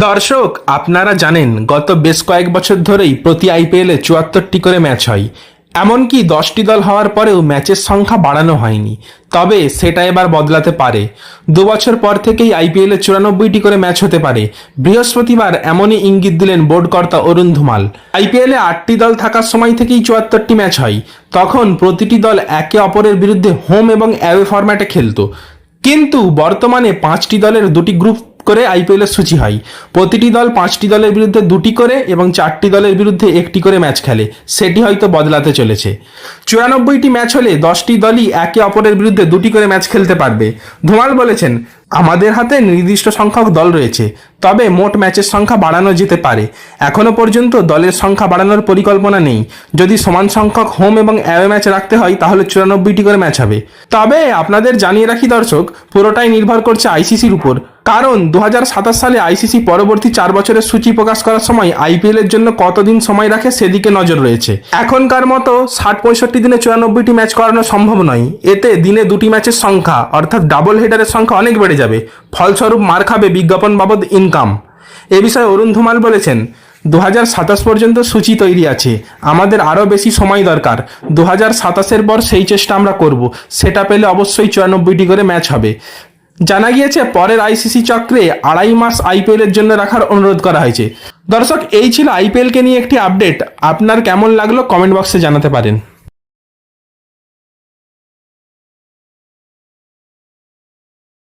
দর্শক, আপনারা জানেন গত বেশ কয়েক বছর ধরেই প্রতি আইপিএলে ৭৪টি করে ম্যাচ হয়। এমনকি 10টি দল হওয়ার পরেও ম্যাচের সংখ্যা বাড়ানো হয়নি। তবে সেটা এবার বদলাতে পারে। 2 বছর পর থেকেই আইপিএলে 94টি করে ম্যাচ হতে পারে। বৃহস্পতিবার এমনই ইঙ্গিত দিলেন বোর্ডকর্তা অরুণ ধুমাল। আইপিএলে 8টি দল থাকার সময় থেকেই 74টি ম্যাচ হয়। তখন প্রতিটি দল একে অপরের বিরুদ্ধে হোম এবং অ্যাওয়ে ফরম্যাটে খেলতো। কিন্তু বর্তমানে 5টি দলের 2টি গ্রুপ করে আইপিএল এর সূচি হয়। প্রতিটি দল 5টি দলের বিরুদ্ধে 2টি করে এবং 4টি দলের বিরুদ্ধে 1টি করে ম্যাচ খেলে। সেটি হয়তো বদলাতে চলেছে। 94টি ম্যাচ হলে 10টি দলই একে অপরের বিরুদ্ধে 2টি করে ম্যাচ খেলতে পারবে। ধুমাল বলেছেন, আমাদের হাতে নির্দিষ্ট সংখ্যক দল রয়েছে, তবে মোট ম্যাচের সংখ্যা বাড়ানো যেতে পারে। এখনো পর্যন্ত দলের সংখ্যা বাড়ানোর পরিকল্পনা নেই। যদি সমান সংখ্যক হোম এবং অ্যাওয়ে ম্যাচ রাখতে হয় তাহলে 94টি করে ম্যাচ হবে। তবে আপনাদের জানিয়ে রাখি দর্শক, পুরোটাই নির্ভর করছে আইসিসির উপর। কারণ 2027 সালে আইসিসি পরবর্তী 4 বছরের সূচি প্রকাশ করার সময় আইপিএল এর জন্য কতদিন সময় রাখে সেদিকে নজর রয়েছে। এখনকার মতো 60-65 দিনে 94টি ম্যাচ করানো সম্ভব নয়। এতে দিনে 2টি ম্যাচের সংখ্যা অর্থাৎ ডাবল হেডারের সংখ্যা অনেক বেড়ে যাবে। ফলস্বরূপ মার খাবে বিজ্ঞাপন বাবদ ইনকাম। এ বিষয়ে অরুণ ধুমাল বলেছেন, 2027 পর্যন্ত সূচি তৈরি আছে। আমাদের আরও বেশি সময় দরকার। 2027-এর পর সেই চেষ্টা আমরা করব। সেটা পেলে অবশ্যই 94টি করে ম্যাচ হবে। জানা গিয়েছে পরের আইসিসি চক্রে 2.5 মাস আইপিএল এর জন্য রাখার অনুরোধ করা হয়েছে। দর্শক, এই ছিল আইপিএল কে নিয়ে একটি আপডেট। আপনার কেমন লাগলো কমেন্ট বক্সে জানাতে পারেন।